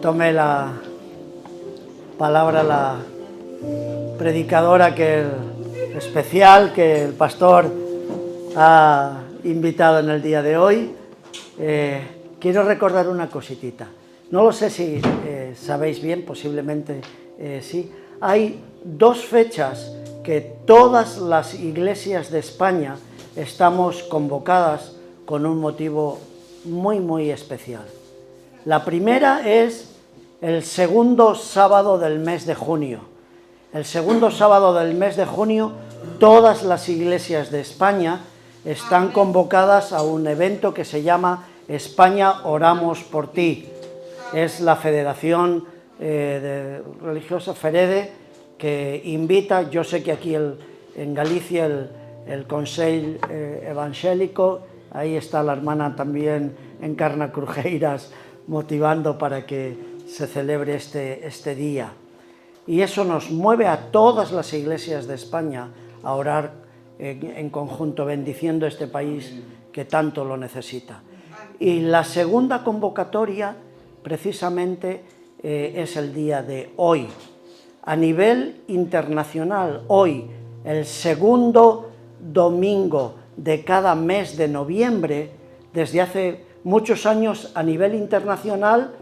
tome la palabra la predicadora especial que el pastor ha invitado en el día de hoy. Quiero recordar una cositita. No lo sé si sabéis bien, posiblemente sí. Hay dos fechas que todas las iglesias de España estamos convocadas con un motivo muy especial. La primera es el segundo sábado del mes de junio. El segundo sábado del mes de junio, todas las iglesias de España están convocadas a un evento que se llama España Oramos por Ti. Es la Federación Religiosa FEREDE que invita. Yo sé que aquí en Galicia el Consell Evangélico, ahí está la hermana también Encarna Crujeiras motivando para que se celebre este día. Y eso nos mueve a todas las iglesias de España a orar en conjunto, bendiciendo este país que tanto lo necesita. Y la segunda convocatoria precisamente es el día de hoy. A nivel internacional, hoy, el segundo domingo de cada mes de noviembre, desde hace muchos años a nivel internacional,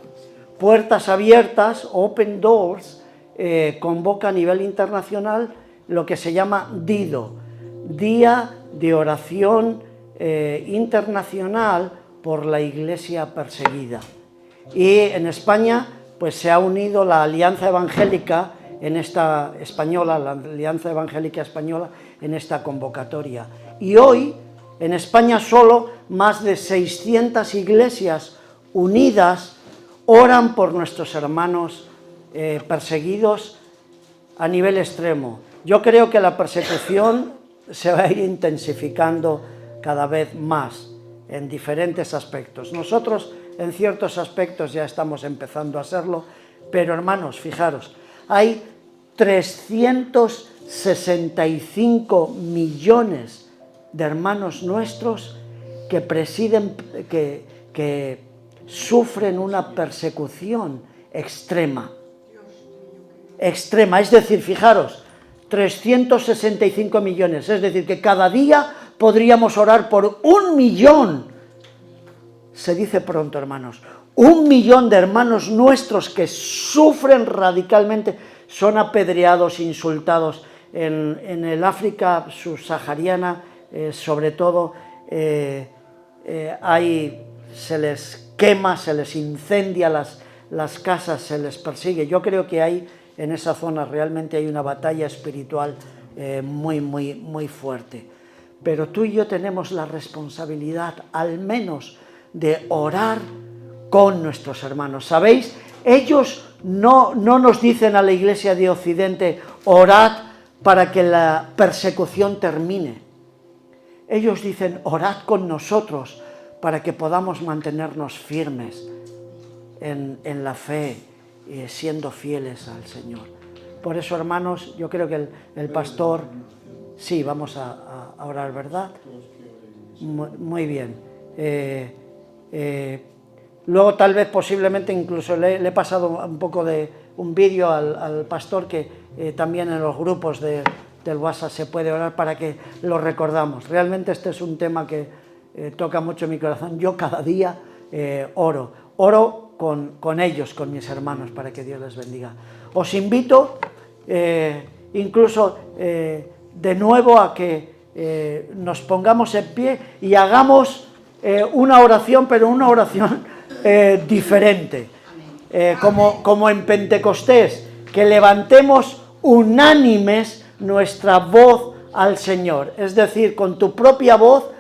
Puertas Abiertas, Open Doors, convoca a nivel internacional lo que se llama DIDO, Día de Oración Internacional por la Iglesia Perseguida. Y en España pues se ha unido la Alianza Evangélica la Alianza Evangélica Española en esta convocatoria. Y hoy en España solo más de 600 iglesias unidas oran por nuestros hermanos perseguidos a nivel extremo. Yo creo que la persecución se va a ir intensificando cada vez más en diferentes aspectos. Nosotros en ciertos aspectos ya estamos empezando a hacerlo, pero hermanos, fijaros, hay 365 millones de hermanos nuestros que sufren una persecución extrema. Es decir, fijaros, 365 millones, es decir, que cada día podríamos orar por 1 millón, se dice pronto, hermanos, 1 millón de hermanos nuestros que sufren radicalmente, son apedreados, insultados en el África subsahariana, sobre todo, se les quema, se les incendia las casas, se les persigue. Yo creo que en esa zona realmente hay una batalla espiritual muy fuerte. Pero tú y yo tenemos la responsabilidad, al menos, de orar con nuestros hermanos. ¿Sabéis? Ellos no nos dicen a la Iglesia de Occidente, orad para que la persecución termine. Ellos dicen, orad con nosotros para que podamos mantenernos firmes en la fe, siendo fieles al Señor. Por eso, hermanos, yo creo que el pastor, sí, vamos a orar, ¿verdad? Muy bien. Luego tal vez posiblemente incluso le he pasado un poco de un vídeo al pastor que también en los grupos del WhatsApp se puede orar para que lo recordamos. Realmente este es un tema que toca mucho mi corazón. Yo cada día oro con ellos, con mis hermanos, para que Dios les bendiga. Os invito incluso de nuevo a que nos pongamos en pie y hagamos una oración, pero una oración diferente, como en Pentecostés, que levantemos unánimes nuestra voz al Señor, es decir, con tu propia voz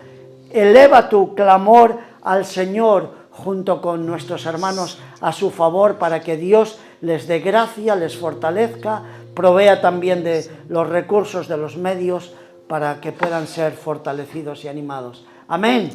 eleva tu clamor al Señor junto con nuestros hermanos a su favor, para que Dios les dé gracia, les fortalezca, provea también de los recursos, de los medios, para que puedan ser fortalecidos y animados. Amén.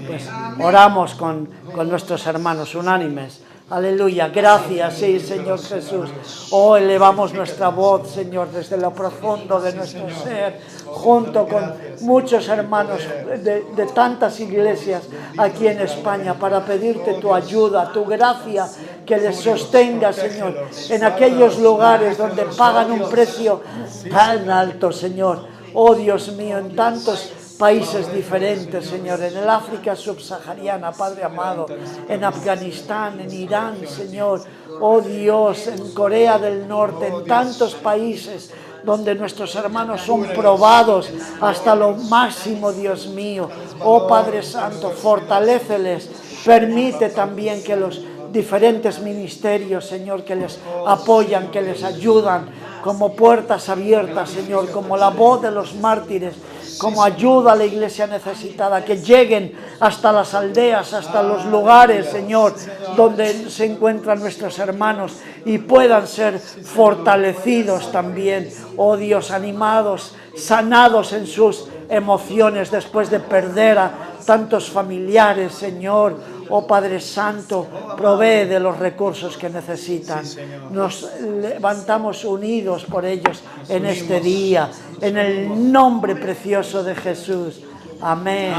Pues oramos con nuestros hermanos unánimes. Aleluya, gracias, sí, Señor Jesús. Oh, elevamos nuestra voz, Señor, desde lo profundo de nuestro ser, junto con muchos hermanos de tantas iglesias aquí en España, para pedirte tu ayuda, tu gracia, que les sostenga, Señor, en aquellos lugares donde pagan un precio tan alto, Señor. Oh, Dios mío, en tantos países diferentes, Señor, en el África subsahariana, Padre amado, en Afganistán, en Irán, Señor, oh Dios, en Corea del Norte, en tantos países donde nuestros hermanos son probados hasta lo máximo, Dios mío. Oh Padre Santo, fortaléceles, permite también que los diferentes ministerios, Señor, que les apoyan, que les ayudan, como puertas abiertas, Señor, como la voz de los mártires, como ayuda a la iglesia necesitada, que lleguen hasta las aldeas, hasta los lugares, Señor, donde se encuentran nuestros hermanos y puedan ser fortalecidos también, oh Dios, animados, sanados en sus emociones después de perder a tantos familiares, Señor. Oh Padre Santo, provee de los recursos que necesitan. Nos levantamos unidos por ellos en este día, en el nombre precioso de Jesús. Amén,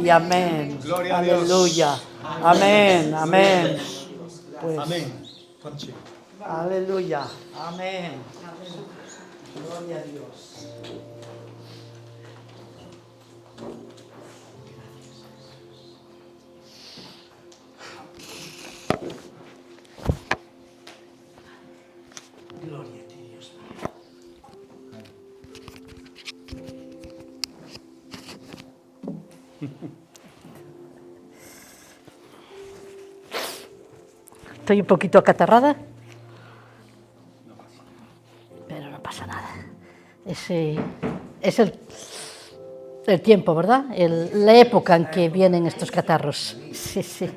y amén. Aleluya. Amén, amén. Pues, aleluya. Amén. Gloria a Dios. Gloria a ti, Dios mío. Estoy un poquito acatarrada, pero no pasa nada. Es el tiempo, ¿verdad? La época en que vienen estos catarros. Sí, sí.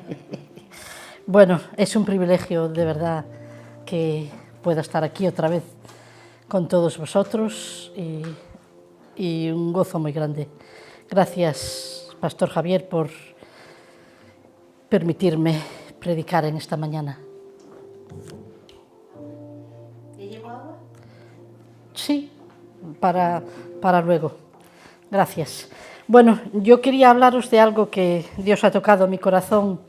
Bueno, es un privilegio de verdad que pueda estar aquí otra vez con todos vosotros y un gozo muy grande. Gracias, Pastor Javier, por permitirme predicar en esta mañana. ¿Le llevo agua? Sí, para luego. Gracias. Bueno, yo quería hablaros de algo que Dios ha tocado mi corazón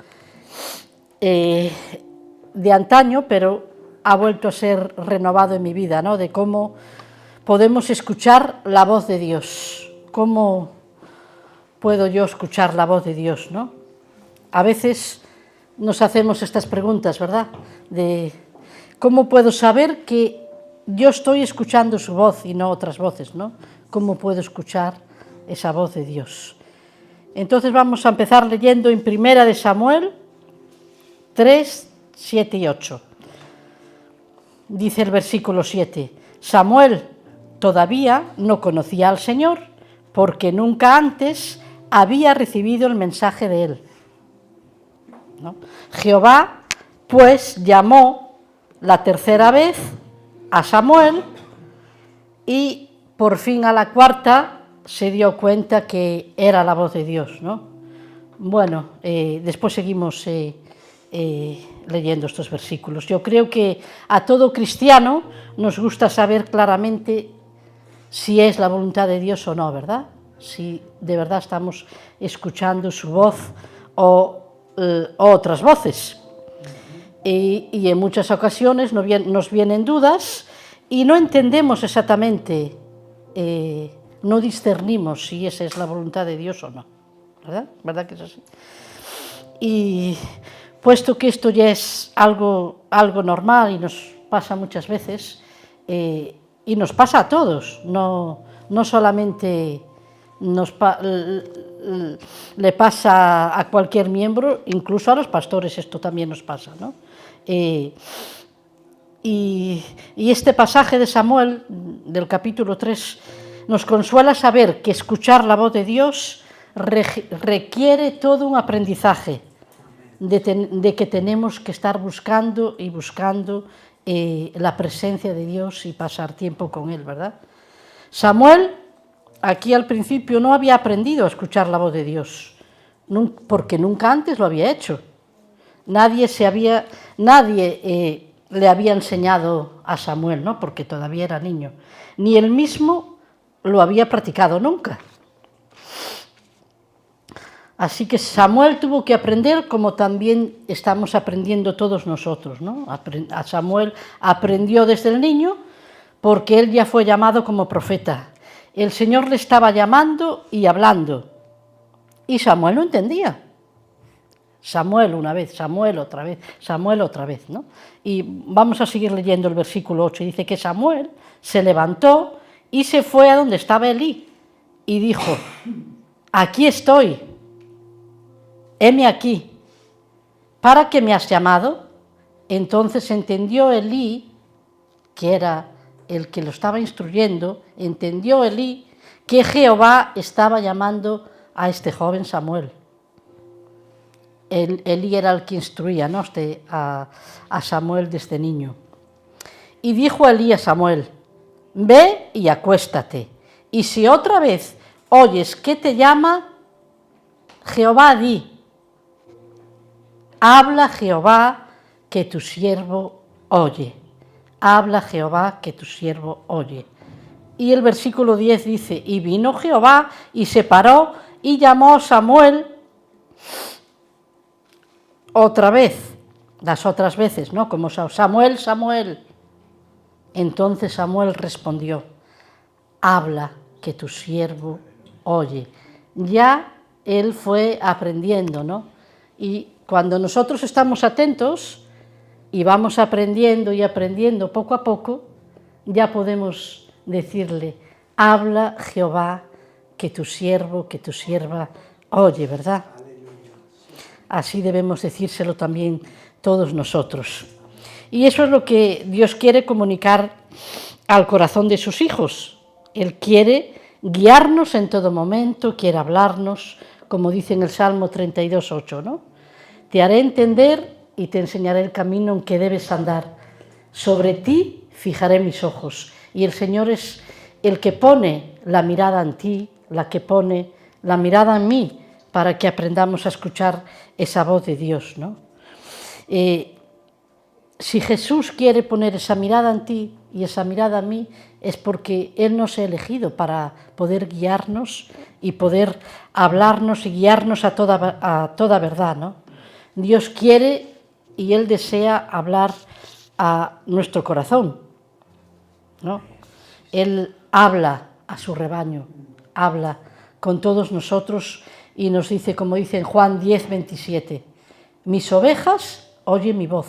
de antaño, pero ha vuelto a ser renovado en mi vida, ¿no? De cómo podemos escuchar la voz de Dios. ¿Cómo puedo yo escuchar la voz de Dios, ¿no? A veces nos hacemos estas preguntas, ¿verdad? De cómo puedo saber que yo estoy escuchando su voz y no otras voces, ¿no? ¿Cómo puedo escuchar esa voz de Dios? Entonces vamos a empezar leyendo en 1 Samuel 3, 7 y 8. Dice el versículo 7, Samuel todavía no conocía al Señor, porque nunca antes había recibido el mensaje de él, ¿no? Jehová, pues, llamó la tercera vez a Samuel y por fin a la cuarta se dio cuenta que era la voz de Dios, ¿no? Bueno, después seguimos leyendo estos versículos. Yo creo que a todo cristiano nos gusta saber claramente si es la voluntad de Dios o no, ¿verdad? Si de verdad estamos escuchando su voz o otras voces. Y en muchas ocasiones nos vienen dudas y no entendemos exactamente, no discernimos si esa es la voluntad de Dios o no, ¿verdad? ¿Verdad que es así? Y puesto que esto ya es algo normal y nos pasa muchas veces, y nos pasa a todos, no solamente le pasa a cualquier miembro, incluso a los pastores esto también nos pasa, ¿no? Y este pasaje de Samuel, del capítulo 3, nos consuela saber que escuchar la voz de Dios requiere todo un aprendizaje, de que tenemos que estar buscando y buscando la presencia de Dios y pasar tiempo con Él, ¿verdad? Samuel, aquí al principio, no había aprendido a escuchar la voz de Dios, porque nunca antes lo había hecho. Nadie le había enseñado a Samuel, ¿no? Porque todavía era niño, ni él mismo lo había practicado nunca. Así que Samuel tuvo que aprender como también estamos aprendiendo todos nosotros, ¿no? A Samuel aprendió desde el niño porque él ya fue llamado como profeta. El Señor le estaba llamando y hablando y Samuel no entendía. Samuel una vez, Samuel otra vez, Samuel otra vez, ¿no? Y vamos a seguir leyendo el versículo 8, dice que Samuel se levantó y se fue a donde estaba Elí y dijo: aquí estoy, heme aquí, ¿para qué me has llamado? Entonces entendió Elí, que era el que lo estaba instruyendo, entendió Elí que Jehová estaba llamando a este joven Samuel. Elí era el que instruía, ¿no? a Samuel desde niño. Y dijo Elí a Samuel: ve y acuéstate, y si otra vez oyes que te llama Jehová, di: habla Jehová, que tu siervo oye. Habla Jehová, que tu siervo oye. Y el versículo 10 dice: y vino Jehová y se paró y llamó a Samuel otra vez, las otras veces, ¿no? Como Samuel, Samuel. Entonces Samuel respondió: habla, que tu siervo oye. Ya él fue aprendiendo, ¿no? Y cuando nosotros estamos atentos y vamos aprendiendo y aprendiendo poco a poco, ya podemos decirle: habla Jehová, que tu siervo, que tu sierva oye, ¿verdad? Así debemos decírselo también todos nosotros. Y eso es lo que Dios quiere comunicar al corazón de sus hijos. Él quiere guiarnos en todo momento, quiere hablarnos, como dice en el Salmo 32:8, ¿no? Te haré entender y te enseñaré el camino en que debes andar. Sobre ti fijaré mis ojos. Y el Señor es el que pone la mirada en ti, la que pone la mirada en mí, para que aprendamos a escuchar esa voz de Dios, ¿no? Si Jesús quiere poner esa mirada en ti y esa mirada en mí, es porque Él nos ha elegido para poder guiarnos y poder hablarnos y guiarnos a toda verdad, ¿no? Dios quiere y Él desea hablar a nuestro corazón, ¿no? Él habla a su rebaño, habla con todos nosotros y nos dice, como dice en Juan 10:27, mis ovejas oyen mi voz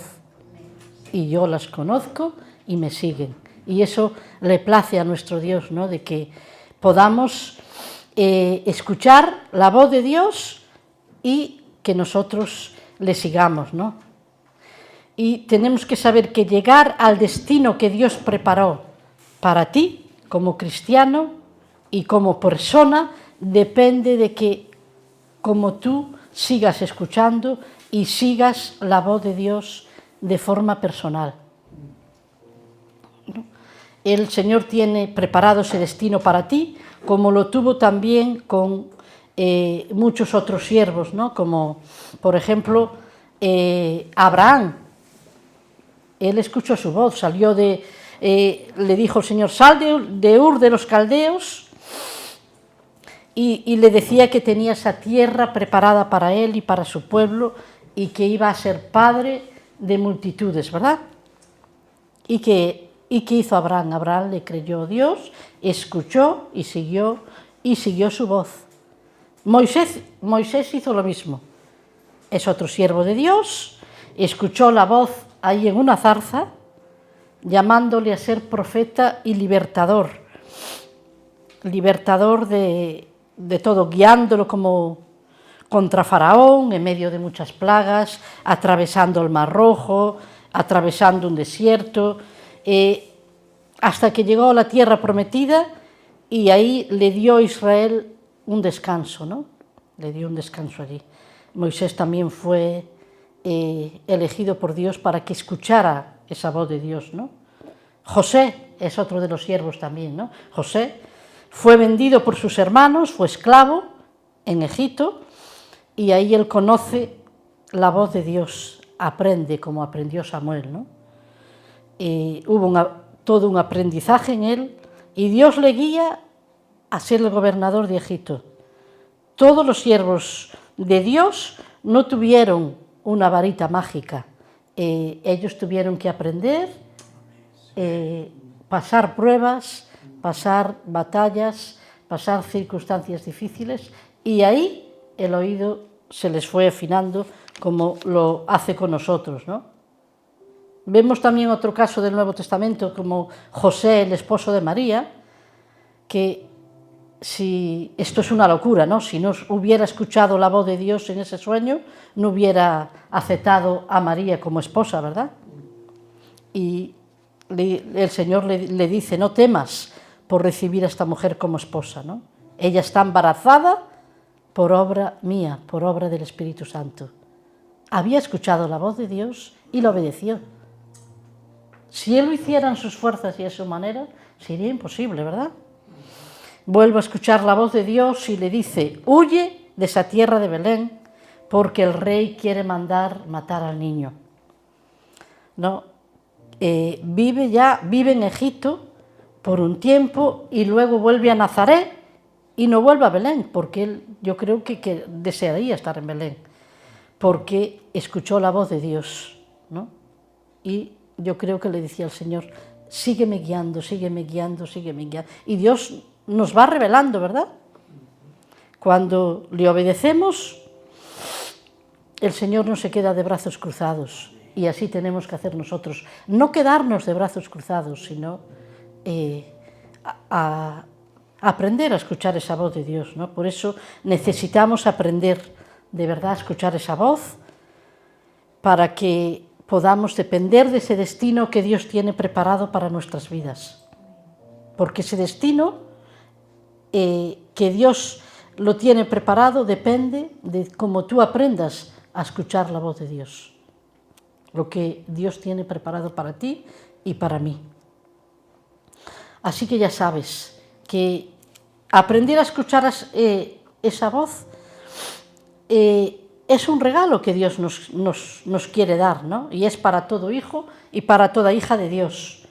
y yo las conozco y me siguen. Y eso le place a nuestro Dios, ¿no? De que podamos escuchar la voz de Dios y que nosotros le sigamos, ¿no? Y tenemos que saber que llegar al destino que Dios preparó para ti, como cristiano y como persona, depende de que, como tú sigas escuchando y sigas la voz de Dios de forma personal. El Señor tiene preparado ese destino para ti, como lo tuvo también con muchos otros siervos, ¿no? Como, por ejemplo, Abraham. Él escuchó su voz, salió le dijo el Señor: sal de Ur de los Caldeos, y le decía que tenía esa tierra preparada para él y para su pueblo, y que iba a ser padre de multitudes, ¿verdad? ¿Y qué hizo Abraham? Abraham le creyó a Dios, escuchó y siguió su voz. Moisés hizo lo mismo. Es otro siervo de Dios, escuchó la voz ahí en una zarza, llamándole a ser profeta y libertador de todo, guiándolo como contra Faraón, en medio de muchas plagas, atravesando el Mar Rojo, atravesando un desierto, hasta que llegó a la tierra prometida, y ahí le dio a Israel un descanso, ¿no? Le dio un descanso allí. Moisés también fue elegido por Dios para que escuchara esa voz de Dios, ¿no? José es otro de los siervos también, ¿no? José fue vendido por sus hermanos, fue esclavo en Egipto, y ahí él conoce la voz de Dios, aprende como aprendió Samuel, ¿no? Hubo todo un aprendizaje en él y Dios le guía a ser el gobernador de Egipto. Todos los siervos de Dios no tuvieron una varita mágica. Ellos tuvieron que aprender, pasar pruebas, pasar batallas, pasar circunstancias difíciles, y ahí el oído se les fue afinando como lo hace con nosotros, ¿no? Vemos también otro caso del Nuevo Testamento como José, el esposo de María, que si esto es una locura, ¿no? Si no hubiera escuchado la voz de Dios en ese sueño, no hubiera aceptado a María como esposa, ¿verdad? Y el Señor le dice, no temas por recibir a esta mujer como esposa, ¿no? Ella está embarazada por obra mía, por obra del Espíritu Santo. Había escuchado la voz de Dios y la obedeció. Si él lo hiciera en sus fuerzas y a su manera, sería imposible, ¿verdad? Vuelvo a escuchar la voz de Dios y le dice, huye de esa tierra de Belén, porque el rey quiere mandar matar al niño. No, vive en Egipto por un tiempo y luego vuelve a Nazaret y no vuelve a Belén, porque él, yo creo que desearía estar en Belén, porque escuchó la voz de Dios, ¿no? Y yo creo que le decía al Señor, sígueme guiando, sígueme guiando, sígueme guiando. Y Dios nos va revelando, ¿verdad? Cuando le obedecemos, el Señor no se queda de brazos cruzados, y así tenemos que hacer nosotros. No quedarnos de brazos cruzados, sino a aprender a escuchar esa voz de Dios, ¿no? Por eso necesitamos aprender de verdad a escuchar esa voz para que podamos depender de ese destino que Dios tiene preparado para nuestras vidas. Porque ese destino que Dios lo tiene preparado depende de cómo tú aprendas a escuchar la voz de Dios. Lo que Dios tiene preparado para ti y para mí. Así que ya sabes que aprender a escuchar esa voz es un regalo que Dios nos quiere dar, ¿no? Y es para todo hijo y para toda hija de Dios.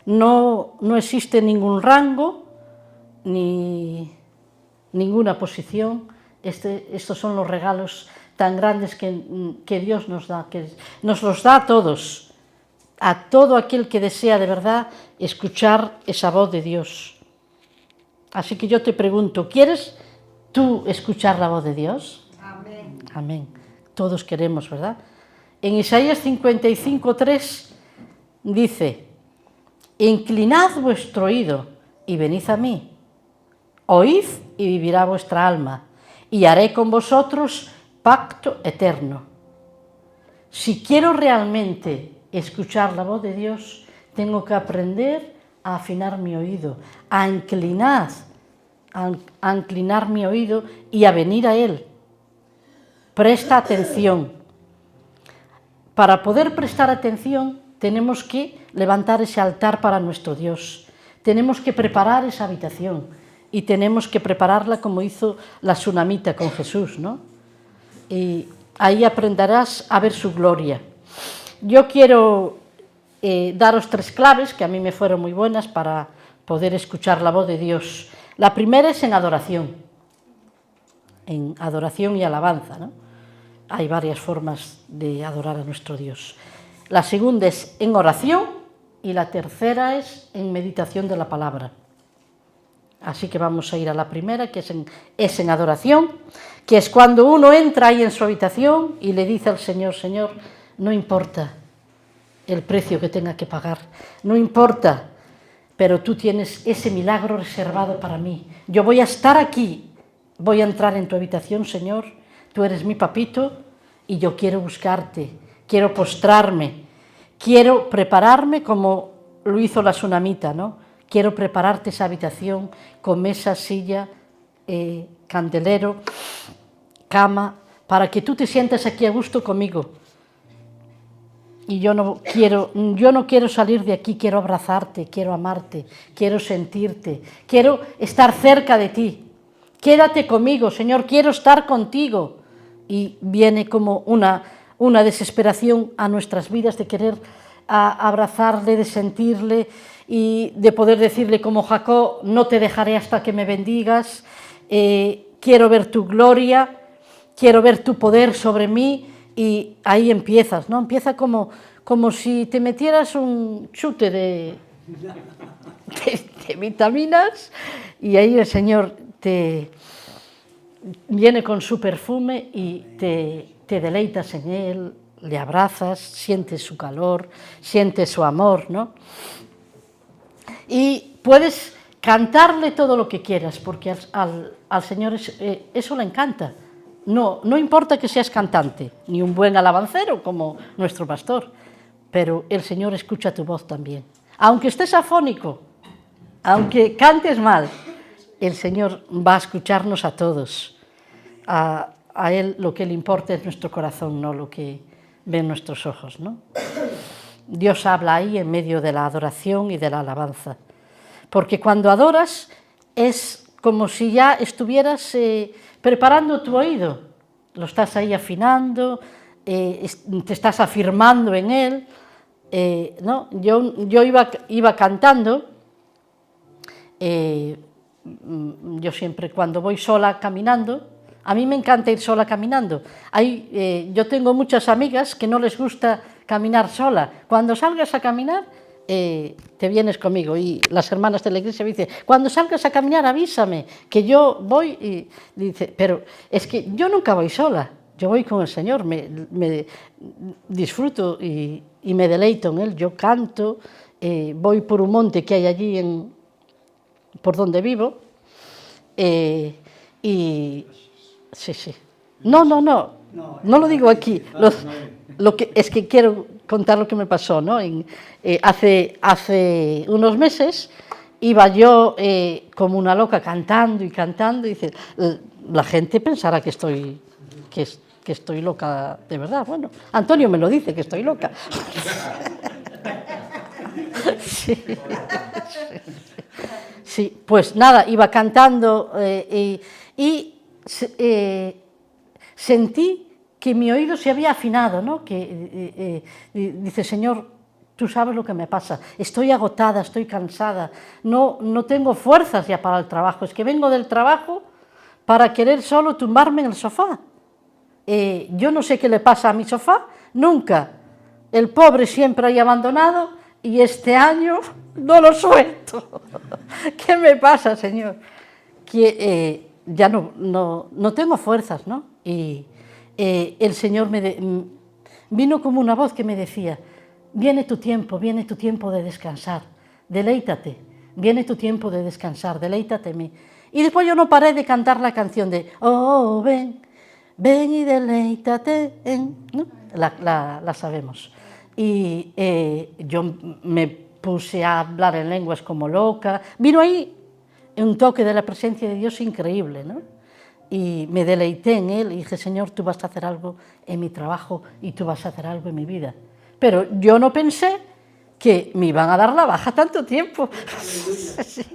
No existe ningún rango ni ninguna posición. Estos son los regalos tan grandes que Dios nos da, que nos los da a todos, a todo aquel que desea de verdad escuchar esa voz de Dios. Así que yo te pregunto, ¿quieres tú escuchar la voz de Dios? Amén. Amén. Todos queremos, ¿verdad? En Isaías 55:3 dice, inclinad vuestro oído y venid a mí, oíd y vivirá vuestra alma, y haré con vosotros pacto eterno. Si quiero realmente escuchar la voz de Dios, tengo que aprender a afinar mi oído, a inclinar mi oído y a venir a Él. Presta atención. Para poder prestar atención, tenemos que levantar ese altar para nuestro Dios. Tenemos que preparar esa habitación y tenemos que prepararla como hizo la tsunamita con Jesús, ¿no? Y ahí aprenderás a ver su gloria. Yo quiero daros 3 claves que a mí me fueron muy buenas para poder escuchar la voz de Dios. La primera es en adoración y alabanza, ¿no? Hay varias formas de adorar a nuestro Dios. La segunda es en oración y la tercera es en meditación de la palabra. Así que vamos a ir a la primera, que es en adoración, que es cuando uno entra ahí en su habitación y le dice al Señor, Señor, no importa el precio que tenga que pagar, no importa, pero tú tienes ese milagro reservado para mí. Yo voy a estar aquí, voy a entrar en tu habitación, Señor, tú eres mi papito y yo quiero buscarte, quiero postrarme, quiero prepararme como lo hizo la tsunamita, ¿no? Quiero prepararte esa habitación con mesa, silla, candelero, cama, para que tú te sientas aquí a gusto conmigo. Y yo no quiero salir de aquí, quiero abrazarte, quiero amarte, quiero sentirte, quiero estar cerca de ti. Quédate conmigo, Señor, quiero estar contigo. Y viene como una una desesperación a nuestras vidas de querer abrazarle, de sentirle y de poder decirle como Jacob, no te dejaré hasta que me bendigas, quiero ver tu gloria, quiero ver tu poder sobre mí, y ahí empiezas, ¿no? Empieza como si te metieras un chute de vitaminas, y ahí el Señor te viene con su perfume y te deleitas en Él, le abrazas, sientes su calor, sientes su amor, ¿no? Y puedes cantarle todo lo que quieras, porque al Señor eso le encanta. No importa que seas cantante, ni un buen alabancero como nuestro pastor, pero el Señor escucha tu voz también. Aunque estés afónico, aunque cantes mal, el Señor va a escucharnos a todos. A Él lo que le importa es nuestro corazón, no lo que ven nuestros ojos, ¿no? Dios habla ahí en medio de la adoración y de la alabanza. Porque cuando adoras es como si ya estuvieras preparando tu oído. Lo estás ahí afinando, te estás afirmando en Él. ¿No? Yo iba cantando. Yo siempre cuando voy sola caminando, a mí me encanta ir sola caminando. Yo tengo muchas amigas que no les gusta caminar sola. Cuando salgas a caminar, te vienes conmigo. Y las hermanas de la iglesia me dicen, cuando salgas a caminar avísame, que yo voy. Y dice, pero es que yo nunca voy sola, yo voy con el Señor, me disfruto y me deleito en Él. Yo canto, voy por un monte que hay allí por donde vivo, y sí. No lo digo aquí. Es que quiero contar lo que me pasó, ¿no? Hace unos meses iba yo como una loca cantando, y dice, la gente pensará que estoy loca de verdad. Bueno, Antonio me lo dice, que estoy loca. Sí, pues nada, iba cantando y sentí que mi oído se había afinado, ¿no? Dice, Señor, tú sabes lo que me pasa, estoy agotada, estoy cansada, no tengo fuerzas ya para el trabajo, es que vengo del trabajo para querer solo tumbarme en el sofá. Yo no sé qué le pasa a mi sofá, nunca. El pobre siempre ahí abandonado, y este año no lo suelto. ¿Qué me pasa, Señor? Que ya no tengo fuerzas, ¿no? Y el Señor vino como una voz que me decía, viene tu tiempo de descansar, deleítate, viene tu tiempo de descansar, deleítate en mí. Y después yo no paré de cantar la canción de, oh, ven y deleítate en... ¿no? La sabemos. Y yo me puse a hablar en lenguas como loca. Vino ahí un toque de la presencia de Dios increíble, ¿no? Y me deleité en Él y dije, Señor, tú vas a hacer algo en mi trabajo y tú vas a hacer algo en mi vida. Pero yo no pensé que me iban a dar la baja tanto tiempo. Sí.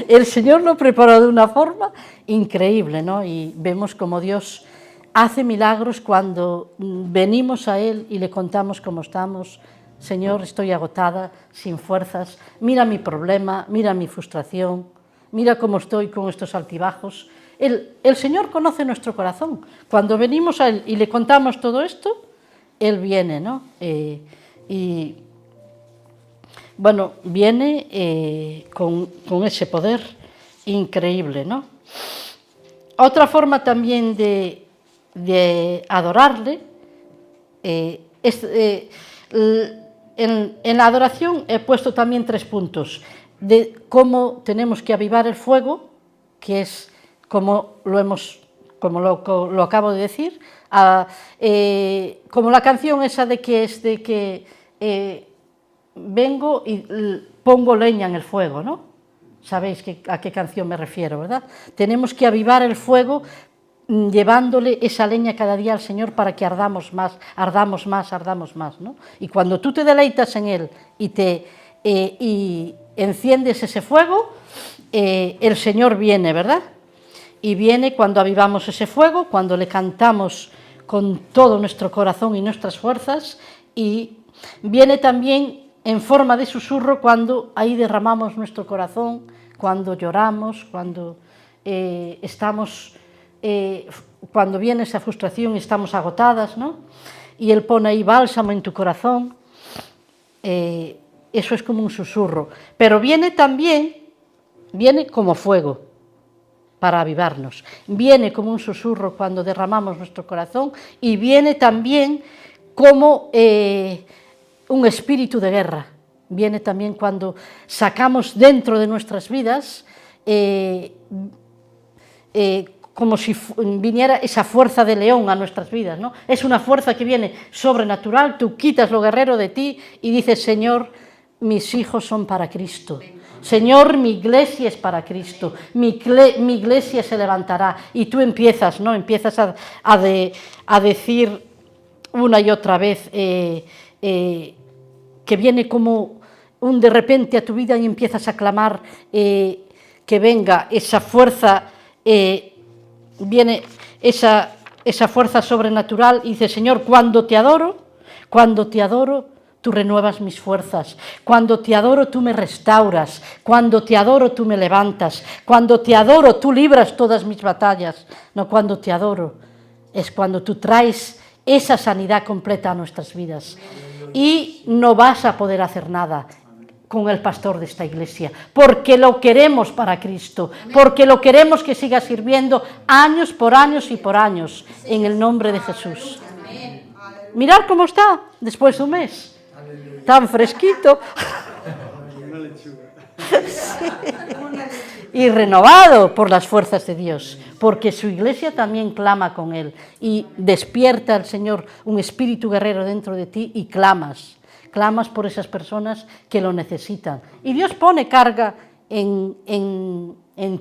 El Señor lo preparó de una forma increíble, ¿no? Y vemos como Dios hace milagros cuando venimos a Él y le contamos cómo estamos. Señor, estoy agotada, sin fuerzas, mira mi problema, mira mi frustración, mira cómo estoy con estos altibajos. El Señor conoce nuestro corazón. Cuando venimos a Él y le contamos todo esto, Él viene, ¿no? Y bueno, viene con ese poder increíble, ¿no? Otra forma también de adorarle es... En la adoración he puesto también 3 puntos de cómo tenemos que avivar el fuego, que es como lo acabo de decir, como la canción esa de que vengo y pongo leña en el fuego, ¿no? Sabéis a qué canción me refiero, ¿verdad? Tenemos que avivar el fuego llevándole esa leña cada día al Señor para que ardamos más, ¿no? Y cuando tú te deleitas en Él y enciendes ese fuego, el Señor viene, ¿verdad? Y viene cuando avivamos ese fuego, cuando le cantamos con todo nuestro corazón y nuestras fuerzas, y viene también en forma de susurro cuando ahí derramamos nuestro corazón, cuando lloramos, cuando cuando viene esa frustración y estamos agotadas, ¿no? Y Él pone ahí bálsamo en tu corazón. Eso es como un susurro, pero viene también, viene como fuego para avivarnos, viene como un susurro cuando derramamos nuestro corazón, y viene también como un espíritu de guerra, viene también cuando sacamos dentro de nuestras vidas como si viniera esa fuerza de león a nuestras vidas, ¿no? Es una fuerza que viene sobrenatural, tú quitas lo guerrero de ti y dices, Señor, mis hijos son para Cristo. Señor, mi iglesia es para Cristo, mi iglesia se levantará. Y tú empiezas, ¿no? Empiezas a decir una y otra vez que viene como un de repente a tu vida y empiezas a clamar que venga esa fuerza, viene esa fuerza sobrenatural y dice, Señor, cuando te adoro, tú renuevas mis fuerzas, cuando te adoro tú me restauras, cuando te adoro tú me levantas, cuando te adoro tú libras todas mis batallas. No, cuando te adoro es cuando tú traes esa sanidad completa a nuestras vidas. Y no vas a poder hacer nada con el pastor de esta iglesia, porque lo queremos para Cristo, porque lo queremos que siga sirviendo años por años y por años, en el nombre de Jesús. Mirad cómo está después de un mes. Tan fresquito sí. Y renovado por las fuerzas de Dios, porque su iglesia también clama con Él y despierta al Señor un espíritu guerrero dentro de ti y clamas por esas personas que lo necesitan. Y Dios pone carga en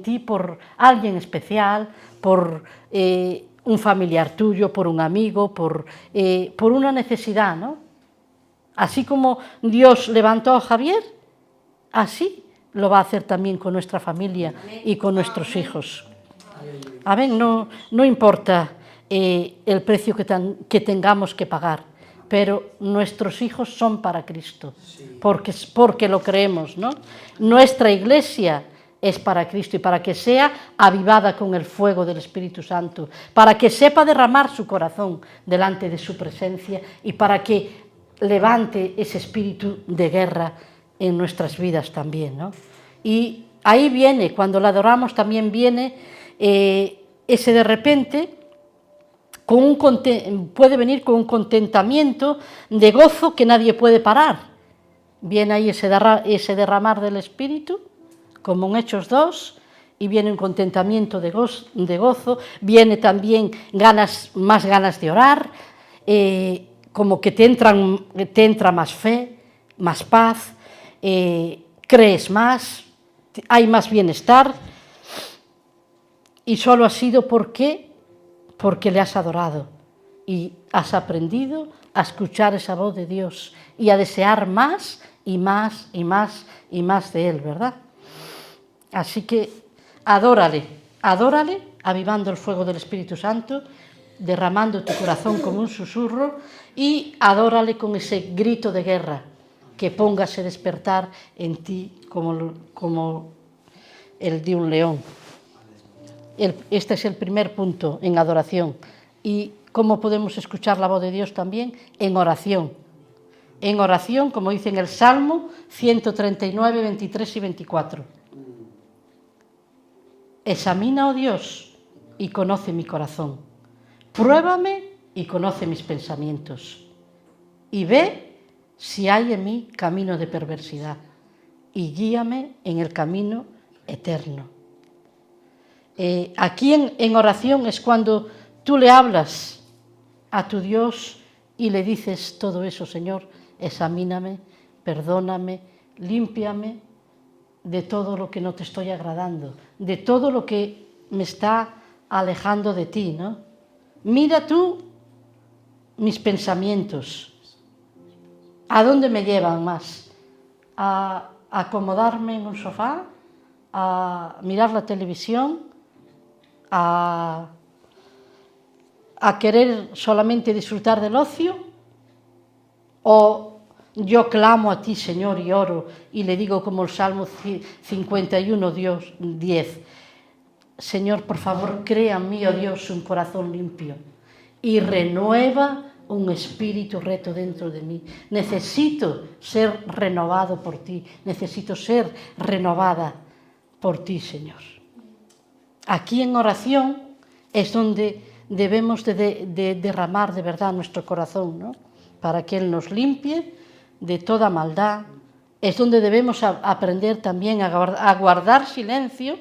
ti por alguien especial, por un familiar tuyo, por un amigo, por una necesidad, ¿no? Así como Dios levantó a Javier, así lo va a hacer también con nuestra familia y con nuestros hijos. Amén. No importa el precio que tengamos que pagar, pero nuestros hijos son para Cristo, porque lo creemos, ¿no? Nuestra iglesia es para Cristo y para que sea avivada con el fuego del Espíritu Santo, para que sepa derramar su corazón delante de su presencia y para que levante ese espíritu de guerra en nuestras vidas también, ¿no? Y ahí viene, cuando la adoramos también viene ese de repente, puede venir con un contentamiento de gozo que nadie puede parar. Viene ahí ese derramar del Espíritu, como en Hechos 2, y viene un contentamiento de gozo, viene también más ganas de orar, como que te entra más fe, más paz, crees más, hay más bienestar, y solo ha sido porque le has adorado y has aprendido a escuchar esa voz de Dios y a desear más y más y más y más de Él, ¿verdad? Así que adórale, avivando el fuego del Espíritu Santo, derramando tu corazón como un susurro, y adórale con ese grito de guerra que ponga ese despertar en ti como el de un león. Este es el primer punto en adoración. ¿Y cómo podemos escuchar la voz de Dios también? En oración. En oración, como dice en el Salmo 139, 23 y 24. Examina, oh Dios, y conoce mi corazón. Pruébame y conoce mis pensamientos. Y ve si hay en mí camino de perversidad. Y guíame en el camino eterno. Aquí en oración es cuando tú le hablas a tu Dios y le dices todo eso, Señor, examíname, perdóname, límpiame de todo lo que no te estoy agradando, de todo lo que me está alejando de ti, ¿no? Mira tú mis pensamientos, ¿a dónde me llevan más? ¿A acomodarme en un sofá? ¿A mirar la televisión? ¿A a querer solamente disfrutar del ocio? ¿O yo clamo a ti, Señor, y oro y le digo como el Salmo 51, Dios, 10, Señor, por favor, crea en mí, oh Dios, un corazón limpio y renueva un espíritu recto dentro de mí. Necesito ser renovado por ti, necesito ser renovada por ti, Señor. Aquí en oración es donde debemos de derramar de verdad nuestro corazón, ¿no? Para que Él nos limpie de toda maldad. Es donde debemos aprender también a guardar silencio,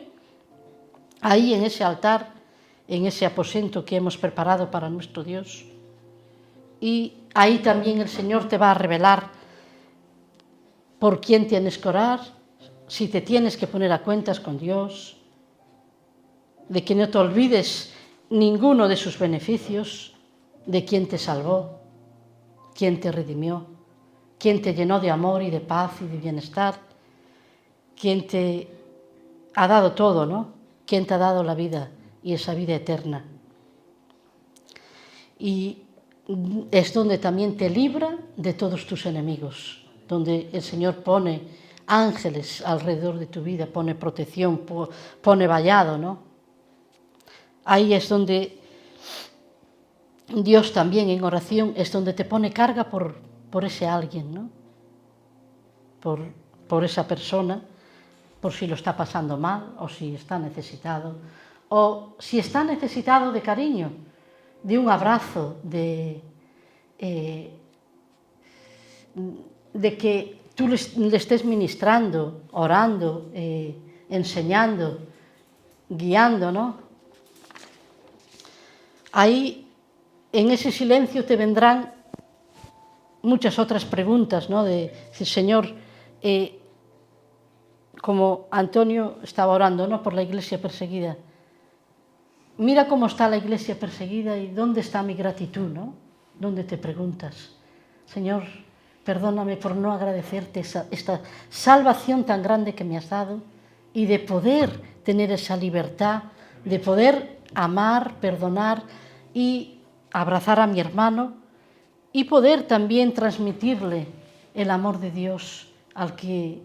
ahí en ese altar, en ese aposento que hemos preparado para nuestro Dios. Y ahí también el Señor te va a revelar por quién tienes que orar, si te tienes que poner a cuentas con Dios, de que no te olvides ninguno de sus beneficios, de quién te salvó, quién te redimió, quién te llenó de amor y de paz y de bienestar, quién te ha dado todo, ¿no? Quién te ha dado la vida y esa vida eterna. Y es donde también te libra de todos tus enemigos, donde el Señor pone ángeles alrededor de tu vida, pone protección, pone vallado, ¿no? Ahí es donde Dios también en oración es donde te pone carga por ese alguien, ¿no? Por esa persona, por si lo está pasando mal o si está necesitado, o si está necesitado de cariño, de un abrazo, de que tú le estés ministrando, orando, enseñando, guiando, ¿no? Ahí, en ese silencio, te vendrán muchas otras preguntas, ¿no? De decir, Señor, como Antonio estaba orando, ¿no? Por la iglesia perseguida. Mira cómo está la iglesia perseguida y dónde está mi gratitud, ¿no? ¿Dónde te preguntas? Señor, perdóname por no agradecerte esta salvación tan grande que me has dado y de poder tener esa libertad, de poder amar, perdonar y abrazar a mi hermano y poder también transmitirle el amor de Dios al que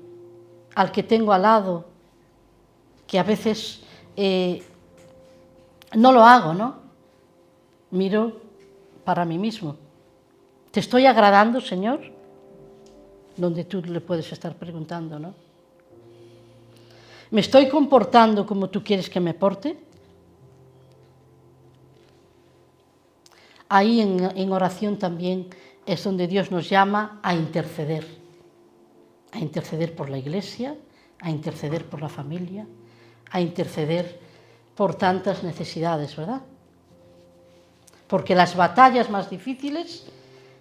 tengo al lado, que a veces no lo hago, ¿no? Miro para mí mismo. ¿Te estoy agradando, Señor? Donde tú le puedes estar preguntando, ¿no? ¿Me estoy comportando como tú quieres que me porte? Ahí en oración también es donde Dios nos llama a interceder por la iglesia, a interceder por la familia, a interceder por tantas necesidades, ¿verdad? Porque las batallas más difíciles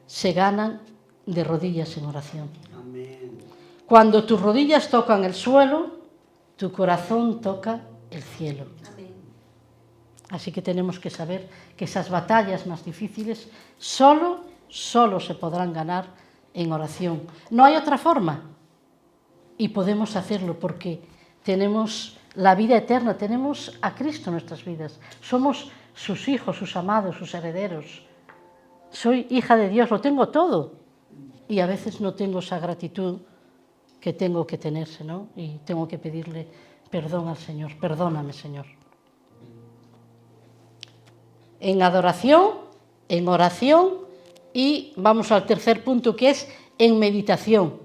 se ganan de rodillas en oración. Amén. Cuando tus rodillas tocan el suelo, tu corazón toca el cielo. Amén. Así que tenemos que saber que esas batallas más difíciles solo se podrán ganar en oración. No hay otra forma. Y podemos hacerlo porque tenemos la vida eterna, tenemos a Cristo en nuestras vidas. Somos sus hijos, sus amados, sus herederos. Soy hija de Dios, lo tengo todo. Y a veces no tengo esa gratitud que tengo que tenerse, ¿no? Y tengo que pedirle perdón al Señor. Perdóname, Señor. En adoración, en oración y vamos al tercer punto que es en meditación.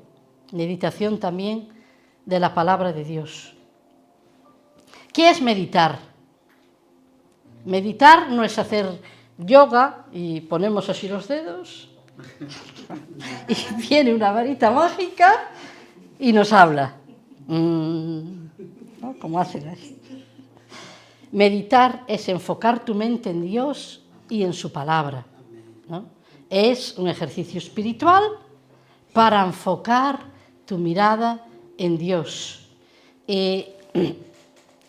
Meditación también de la palabra de Dios. ¿Qué es meditar? Meditar no es hacer yoga y ponemos así los dedos y viene una varita mágica y nos habla. ¿No? Como hacen así. Meditar es enfocar tu mente en Dios y en su palabra, ¿no? Es un ejercicio espiritual para enfocar tu mirada en Dios.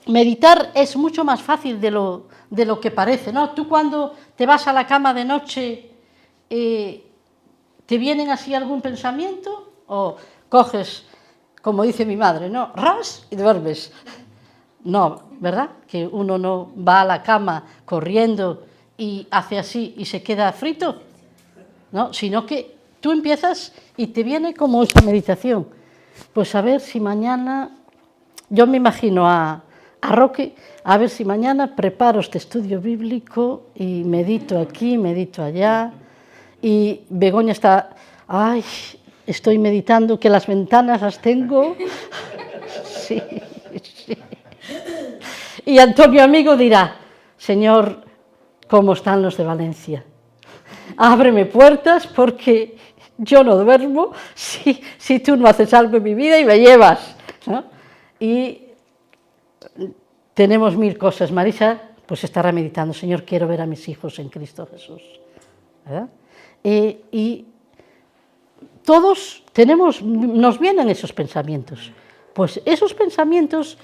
Meditar es mucho más fácil de lo que parece, ¿no? Tú cuando te vas a la cama de noche, ¿te vienen así algún pensamiento? O coges, como dice mi madre, ¿no? Ras y duermes. No, ¿verdad? Que uno no va a la cama corriendo y hace así y se queda frito, ¿no? Sino que tú empiezas y te viene como esa meditación. Pues a ver si mañana, yo me imagino a Roque, a ver si mañana preparo este estudio bíblico y medito aquí, medito allá. Y Begoña está, ay, estoy meditando que las ventanas las tengo. Sí, sí. Y Antonio amigo dirá, Señor, ¿cómo están los de Valencia? Ábreme puertas porque yo no duermo si tú no haces algo en mi vida y me llevas, ¿no? Y tenemos 1000 cosas. Marisa pues estará meditando, Señor, quiero ver a mis hijos en Cristo Jesús, ¿verdad? Y todos nos vienen esos pensamientos. Pues esos pensamientos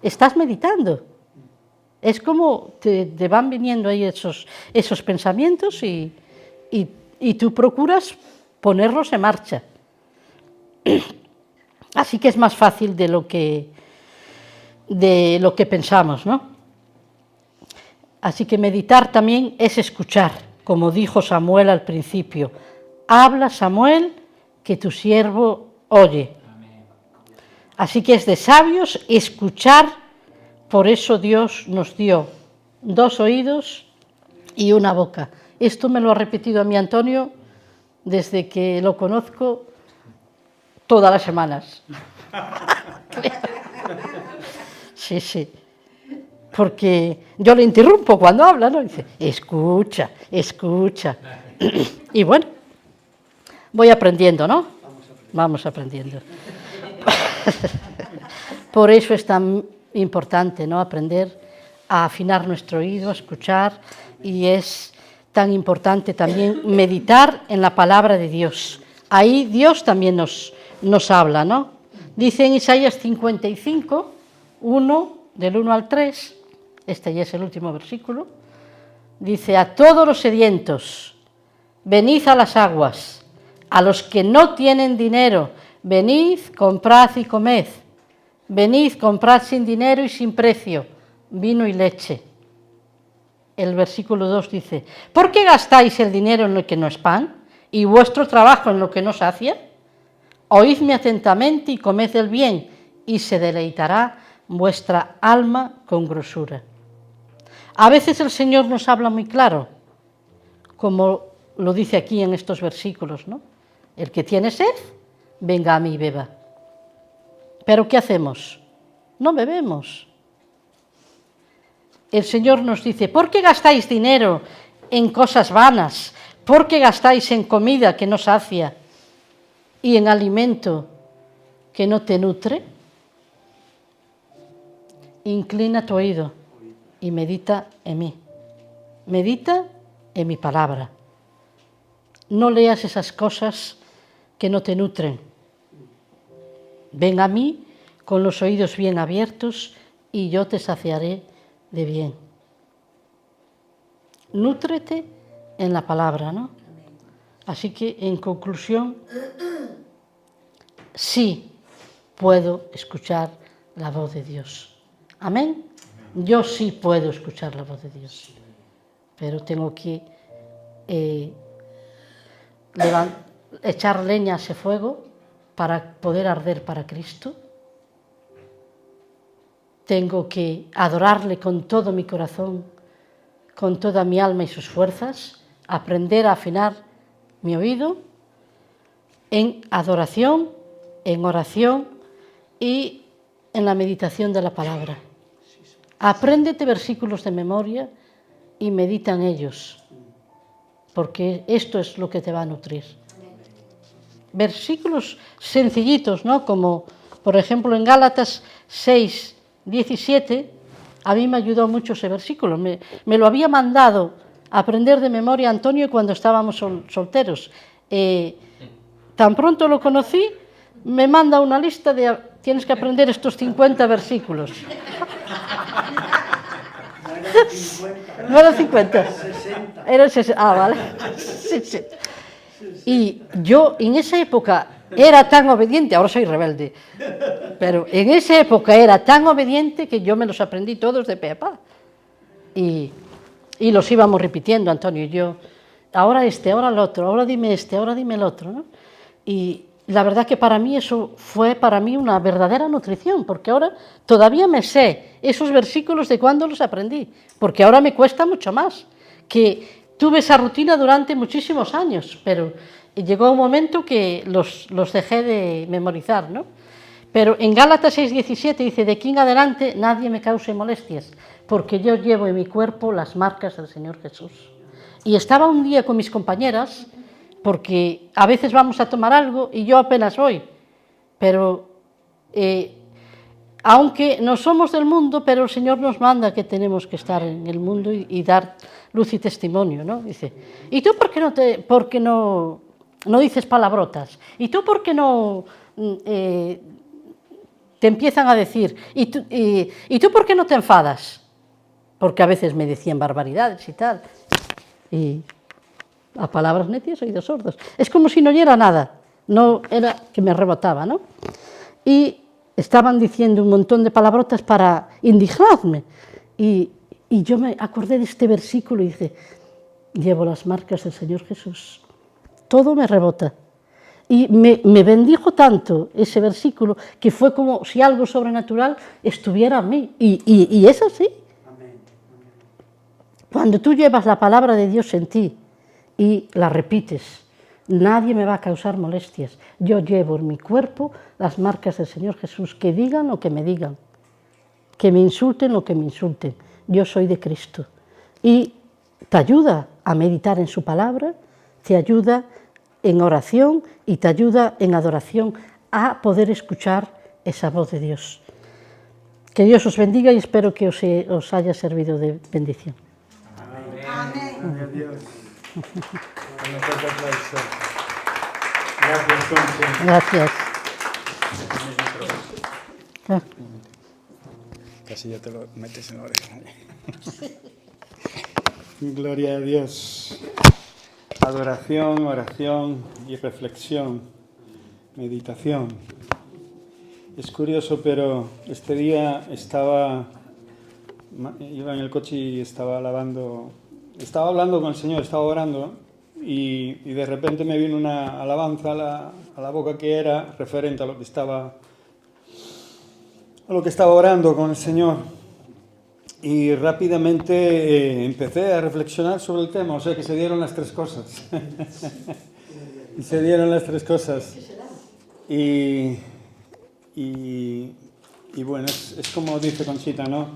estás meditando. Es como te van viniendo ahí esos pensamientos y tú procuras ponerlos en marcha. Así que es más fácil de lo que pensamos, ¿no? Así que meditar también es escuchar, como dijo Samuel al principio. Habla, Samuel, que tu siervo oye. Así que es de sabios escuchar. Por eso Dios nos dio 2 oídos y una boca. Esto me lo ha repetido a mí Antonio desde que lo conozco todas las semanas. Sí, sí. Porque yo le interrumpo cuando habla, ¿no? Dice, escucha, escucha. Y bueno, voy aprendiendo, ¿no? Vamos aprendiendo. Por eso es tan importante, ¿no? Aprender a afinar nuestro oído, a escuchar, y es tan importante también meditar en la palabra de Dios. Ahí Dios también nos habla, ¿no? Dice en Isaías 55, 1, del 1 al 3, este ya es el último versículo, dice, a todos los sedientos, venid a las aguas, a los que no tienen dinero, venid, comprad y comed. Venid, comprad sin dinero y sin precio, vino y leche. El versículo 2 dice, ¿por qué gastáis el dinero en lo que no es pan y vuestro trabajo en lo que no sacia? Oídme atentamente y comed el bien, y se deleitará vuestra alma con grosura. A veces el Señor nos habla muy claro, como lo dice aquí en estos versículos, ¿no? El que tiene sed, venga a mí y beba. ¿Pero qué hacemos? No bebemos. El Señor nos dice, ¿por qué gastáis dinero en cosas vanas? ¿Por qué gastáis en comida que no sacia y en alimento que no te nutre? Inclina tu oído y medita en mí. Medita en mi palabra. No leas esas cosas que no te nutren. Ven a mí con los oídos bien abiertos y yo te saciaré de bien. Nútrete en la palabra, ¿no? Así que, en conclusión, sí puedo escuchar la voz de Dios. ¿Amén? Yo sí puedo escuchar la voz de Dios, pero tengo que echar leña a ese fuego para poder arder para Cristo. Tengo que adorarle con todo mi corazón, con toda mi alma y sus fuerzas, aprender a afinar mi oído en adoración, en oración y en la meditación de la palabra. Apréndete versículos de memoria y medita en ellos, porque esto es lo que te va a nutrir. Versículos sencillitos, ¿no? Como, por ejemplo, en Gálatas 6, 17, a mí me ayudó mucho ese versículo. Me lo había mandado a aprender de memoria Antonio cuando estábamos solteros. Tan pronto lo conocí, me manda una lista de tienes que aprender estos 50 versículos. No eran 50. 60. Eran 60. Ah, vale. Sí, sí. Y yo en esa época era tan obediente, ahora soy rebelde, pero en esa época era tan obediente que yo me los aprendí todos de pe a pa. Y y los íbamos repitiendo, Antonio y yo, ahora este, ahora el otro, ahora dime este, ahora dime el otro, ¿no? Y la verdad que para mí eso fue para mí una verdadera nutrición, porque ahora todavía me sé esos versículos de cuando los aprendí, porque ahora me cuesta mucho más, que tuve esa rutina durante muchísimos años, pero llegó un momento que los dejé de memorizar, ¿no? Pero en Gálatas 6:17 dice, de aquí en adelante nadie me cause molestias, porque yo llevo en mi cuerpo las marcas del Señor Jesús. Y estaba un día con mis compañeras, porque a veces vamos a tomar algo y yo apenas voy, pero aunque no somos del mundo, pero el Señor nos manda que tenemos que estar en el mundo y dar luz y testimonio, ¿no? Dice, ¿y tú por qué no dices palabrotas? ¿Y tú por qué no te empiezan a decir, ¿y tú por qué no te enfadas? Porque a veces me decían barbaridades y tal, y a palabras necias, oídos sordos. Es como si no oyera nada, no era que me rebotaba, ¿no? Y estaban diciendo un montón de palabrotas para indignarme. Y yo me acordé de este versículo y dije, llevo las marcas del Señor Jesús. Todo me rebota. Y me bendijo tanto ese versículo que fue como si algo sobrenatural estuviera en mí. Y es así. Cuando tú llevas la palabra de Dios en ti y la repites, nadie me va a causar molestias. Yo llevo en mi cuerpo las marcas del Señor Jesús, que digan lo que me digan, que me insulten lo que me insulten. Yo soy de Cristo. Y te ayuda a meditar en su palabra, te ayuda en oración y te ayuda en adoración a poder escuchar esa voz de Dios. Que Dios os bendiga y espero que os haya servido de bendición. Amén. Gloria a Dios. Una fuerte aplauso. Gracias, Concha. Gracias. Ah. Casi ya te lo metes en la oreja. Gloria a Dios. Adoración, oración y reflexión, meditación. Es curioso, pero este día iba en el coche y estaba hablando con el Señor, estaba orando y de repente me vino una alabanza a la boca que era referente a lo que estaba orando con el Señor. Y rápidamente empecé a reflexionar sobre el tema, o sea que se dieron las tres cosas. Y se dieron las tres cosas. Y bueno, es como dice Conchita, ¿no?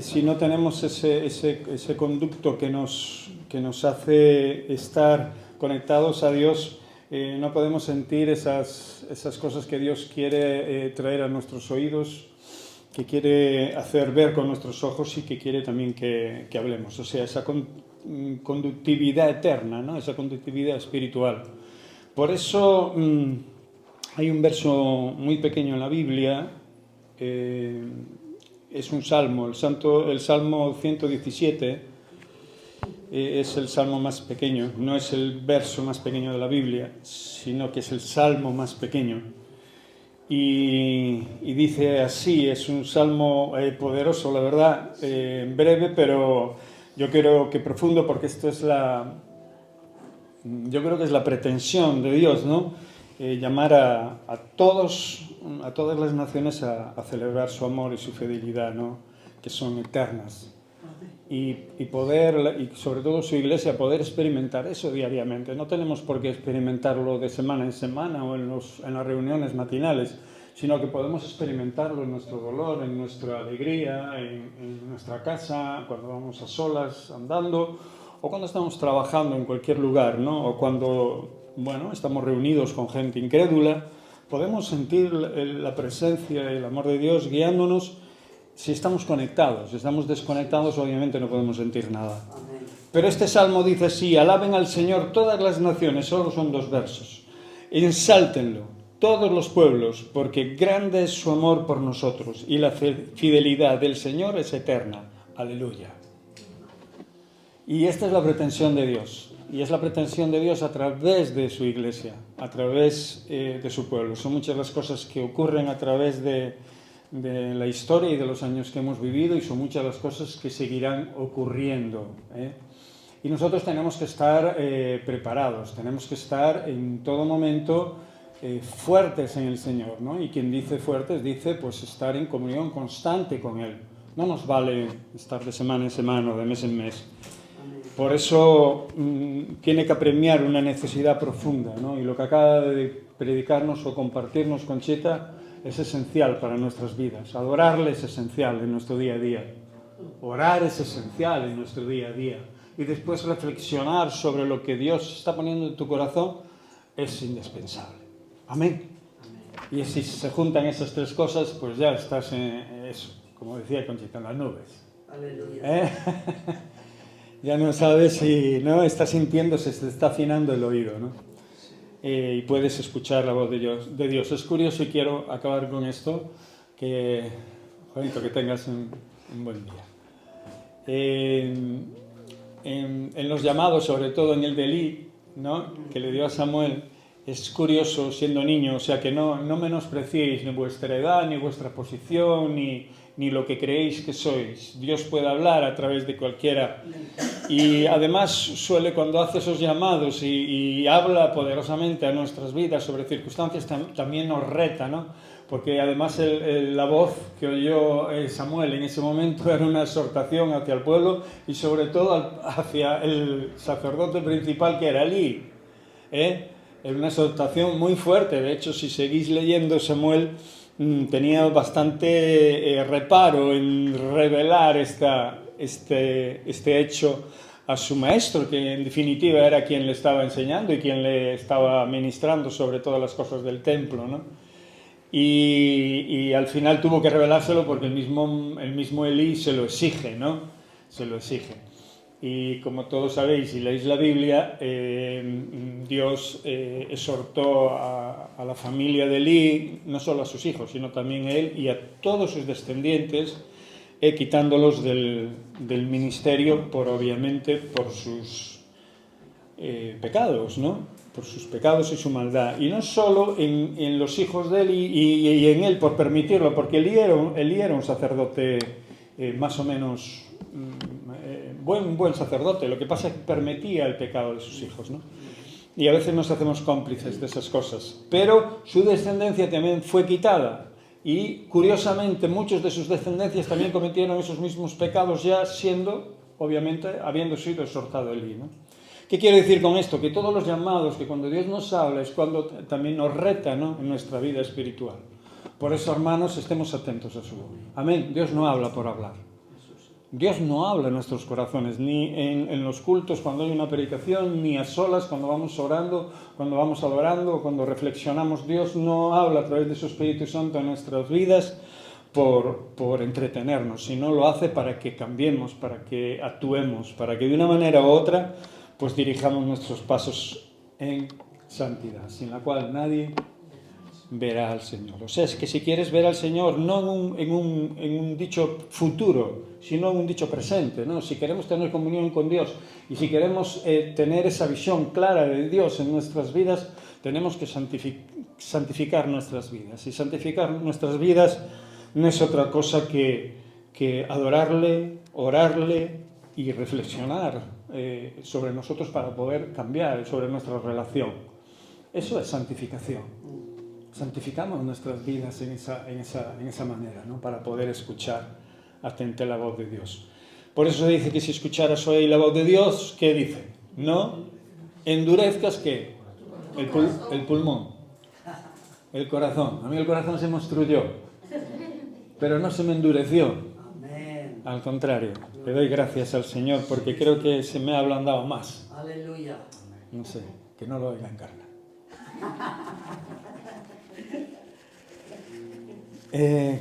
Si no tenemos ese conducto que nos hace estar conectados a Dios, no podemos sentir esas cosas que Dios quiere traer a nuestros oídos, que quiere hacer ver con nuestros ojos y que quiere también que hablemos. O sea, esa conductividad eterna, ¿no? Esa conductividad espiritual. Por eso hay un verso muy pequeño en la Biblia, es un salmo, el Salmo 117, es el salmo más pequeño, no es el verso más pequeño de la Biblia, sino que es el salmo más pequeño. Y dice así, es un salmo poderoso, la verdad, breve, pero yo creo que profundo, porque esto es yo creo que es la pretensión de Dios, ¿no? Llamar a todas las naciones a celebrar su amor y su fidelidad, ¿no? Que son eternas. Y sobre todo su iglesia, poder experimentar eso diariamente. No tenemos por qué experimentarlo de semana en semana o en las reuniones matinales, sino que podemos experimentarlo en nuestro dolor, en nuestra alegría, en nuestra casa, cuando vamos a solas andando, o cuando estamos trabajando en cualquier lugar, ¿no? O cuando, bueno, estamos reunidos con gente incrédula, podemos sentir la presencia y el amor de Dios guiándonos. Si estamos conectados, si estamos desconectados, obviamente no podemos sentir nada. Pero este salmo dice así: alaben al Señor todas las naciones, solo son 2 versos. Ensáltenlo todos los pueblos, porque grande es su amor por nosotros y la fidelidad del Señor es eterna. Aleluya. Y esta es la pretensión de Dios. Y es la pretensión de Dios a través de su iglesia, a través de su pueblo. Son muchas las cosas que ocurren a través de de la historia y de los años que hemos vivido, y son muchas las cosas que seguirán ocurriendo, ¿eh? Y nosotros tenemos que estar preparados, tenemos que estar en todo momento fuertes en el Señor, ¿no? Y quien dice fuertes dice pues estar en comunión constante con Él. No nos vale estar de semana en semana o de mes en mes. Por eso tiene que apremiar una necesidad profunda, ¿no? Y lo que acaba de predicarnos o compartirnos Conchita es esencial para nuestras vidas. Adorarle es esencial en nuestro día a día. Orar es esencial en nuestro día a día. Y después reflexionar sobre lo que Dios está poniendo en tu corazón es indispensable. Amén. Y si se juntan esas tres cosas, pues ya estás en eso, como decía Conchita, en las nubes. Aleluya. Ya no sabes si no estás sintiendo, se te está afinando el oído, ¿no? Y puedes escuchar la voz de Dios. Es curioso, y quiero acabar con esto, que, Juanito, que tengas un buen día. En los llamados, sobre todo en el de Elí, ¿no?, que le dio a Samuel, es curioso siendo niño, o sea que no menospreciéis ni vuestra edad, ni vuestra posición, ni lo que creéis que sois. Dios puede hablar a través de cualquiera. Y además suele, cuando hace esos llamados y habla poderosamente a nuestras vidas sobre circunstancias, también nos reta, ¿no? Porque además la voz que oyó Samuel en ese momento era una exhortación hacia el pueblo y sobre todo hacia el sacerdote principal, que era Elí, ¿eh? Era una exhortación muy fuerte. De hecho, si seguís leyendo, Samuel tenía bastante reparo en revelar este hecho a su maestro, que en definitiva era quien le estaba enseñando y quien le estaba ministrando sobre todas las cosas del templo, ¿no? Y al final tuvo que revelárselo porque el mismo Elí se lo exige, ¿no? Se lo exige. Y como todos sabéis, si leéis la Biblia, Dios exhortó a la familia de Elí, no solo a sus hijos, sino también a él y a todos sus descendientes, quitándolos del ministerio, obviamente por sus pecados, ¿no? Por sus pecados y su maldad. Y no solo en los hijos de él y en él por permitirlo, porque Elí era un sacerdote más o menos buen sacerdote. Lo que pasa es que permitía el pecado de sus hijos, ¿no? Y a veces nos hacemos cómplices de esas cosas. Pero su descendencia también fue quitada. Y curiosamente muchos de sus descendencias también cometieron esos mismos pecados, ya siendo, obviamente, habiendo sido exhortado Elí, ¿no? ¿Qué quiero decir con esto? Que todos los llamados, que cuando Dios nos habla es cuando también nos reta, ¿no?, en nuestra vida espiritual. Por eso, hermanos, estemos atentos a su voz. Amén. Dios no habla por hablar. Dios no habla en nuestros corazones, ni en los cultos cuando hay una predicación, ni a solas cuando vamos orando, cuando vamos adorando o cuando reflexionamos. Dios no habla a través de su Espíritu Santo en nuestras vidas por entretenernos, sino lo hace para que cambiemos, para que actuemos, para que de una manera u otra pues dirijamos nuestros pasos en santidad, sin la cual nadie verá al Señor. O sea, es que si quieres ver al Señor no en un dicho futuro, sino en un dicho presente, ¿no? Si queremos tener comunión con Dios y si queremos tener esa visión clara de Dios en nuestras vidas, tenemos que santificar nuestras vidas. Y santificar nuestras vidas no es otra cosa que adorarle, orarle y reflexionar sobre nosotros para poder cambiar sobre nuestra relación. Eso es santificación. Santificamos nuestras vidas en esa manera, ¿no?, para poder escuchar atente la voz de Dios. Por eso dice que si escucharas hoy la voz de Dios, ¿qué dice? No endurezcas, ¿qué? El pulmón, el corazón. A mí el corazón se me obstruyó, pero no se me endureció. Al contrario, le doy gracias al Señor porque creo que se me ha ablandado más. Aleluya. No sé, que no lo oiga en carne.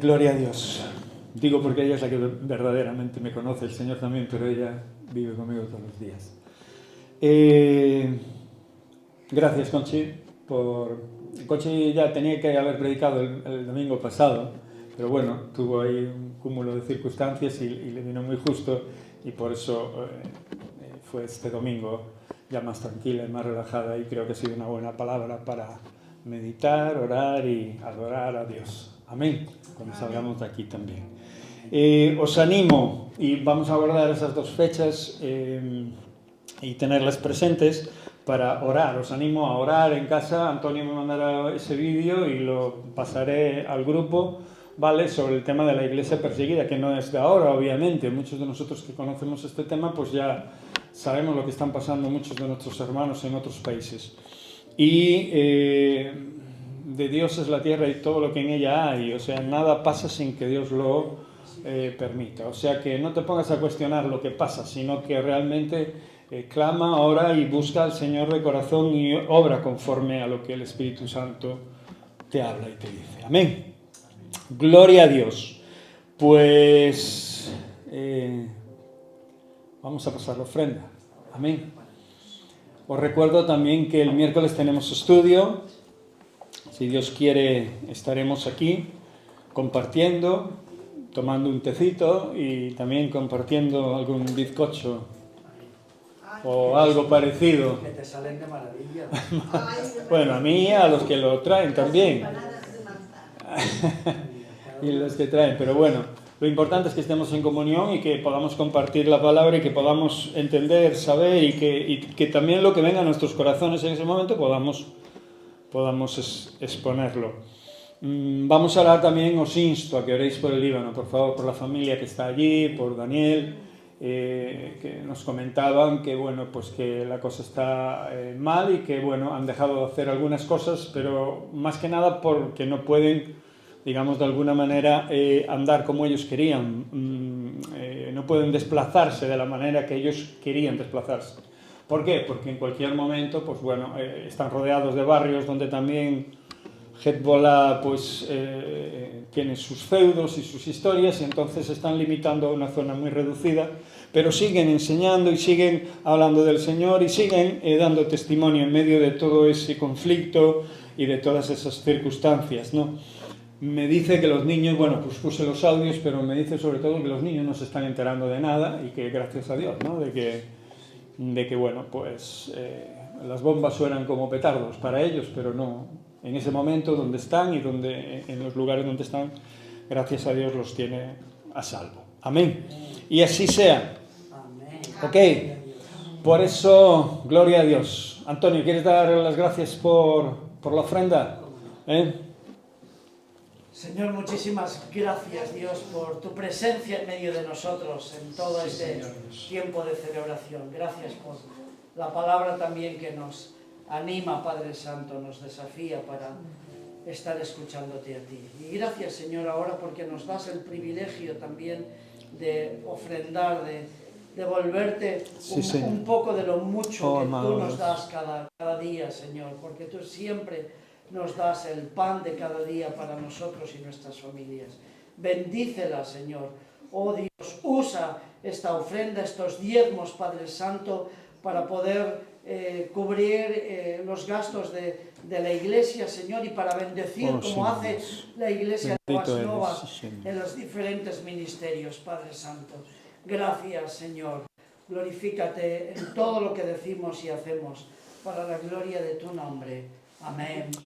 Gloria a Dios. Digo porque ella es la que verdaderamente me conoce, el Señor también, pero ella vive conmigo todos los días. Gracias, Conchi, Conchi ya tenía que haber predicado el domingo pasado, pero bueno, tuvo ahí un cúmulo de circunstancias y le vino muy justo, y por eso fue este domingo ya más tranquila y más relajada, y creo que ha sido una buena palabra para meditar, orar y adorar a Dios. Amén. Cuando salgamos de aquí también. Os animo, y vamos a guardar esas dos fechas y tenerlas presentes para orar. Os animo a orar en casa. Antonio me mandará ese vídeo y lo pasaré al grupo, ¿vale? Sobre el tema de la iglesia perseguida, que no es de ahora, obviamente. Muchos de nosotros que conocemos este tema, pues ya sabemos lo que están pasando muchos de nuestros hermanos en otros países. Y de Dios es la tierra y todo lo que en ella hay. O sea, nada pasa sin que Dios lo permita. O sea, que no te pongas a cuestionar lo que pasa, sino que realmente clama, ora y busca al Señor de corazón y obra conforme a lo que el Espíritu Santo te habla y te dice. Amén. Gloria a Dios. Pues vamos a pasar la ofrenda. Amén. Os recuerdo también que el miércoles tenemos estudio. Si Dios quiere, estaremos aquí compartiendo, tomando un tecito y también compartiendo algún bizcocho o algo parecido. Que te salen de maravilla. Bueno, a mí, a los que lo traen también. Empanadas de manzana. Y los que traen, pero bueno, lo importante es que estemos en comunión y que podamos compartir la palabra y que podamos entender, saber y que también lo que venga a nuestros corazones en ese momento podamos exponerlo. Vamos a orar también, os insto a que oréis por el Líbano, por favor, por la familia que está allí, por Daniel, que nos comentaban que bueno, pues que la cosa está mal y que bueno, han dejado de hacer algunas cosas, pero más que nada porque no pueden, digamos, de alguna manera andar como ellos querían, no pueden desplazarse de la manera que ellos querían desplazarse. ¿Por qué? Porque en cualquier momento, pues bueno, están rodeados de barrios donde también Hezbollah pues tiene sus feudos y sus historias y entonces están limitando a una zona muy reducida, pero siguen enseñando y siguen hablando del Señor y siguen dando testimonio en medio de todo ese conflicto y de todas esas circunstancias, ¿no? Me dice que los niños, bueno, pues puse los audios, pero me dice sobre todo que los niños no se están enterando de nada y que gracias a Dios, ¿no? De que bueno, pues las bombas suenan como petardos para ellos, pero no, en ese momento donde están y donde, en los lugares donde están, gracias a Dios los tiene a salvo. Amén. Y así sea. Ok, por eso, gloria a Dios. Antonio, ¿quieres dar las gracias por la ofrenda? Señor, muchísimas gracias, Dios, por tu presencia en medio de nosotros en todo este tiempo de celebración. Gracias por la palabra también que nos anima, Padre Santo, nos desafía para estar escuchándote a ti. Y gracias, Señor, ahora porque nos das el privilegio también de ofrendar, de devolverte un poco de lo mucho que tú nos das cada día, Señor, porque tú siempre nos das el pan de cada día para nosotros y nuestras familias. Bendícela, Señor. Oh Dios, usa esta ofrenda, estos diezmos, Padre Santo, para poder cubrir los gastos de la Iglesia, Señor, y para bendecir, como hace la Iglesia de Boas Novas en los diferentes ministerios, Padre Santo. Gracias, Señor. Glorifícate en todo lo que decimos y hacemos para la gloria de tu nombre. Amén.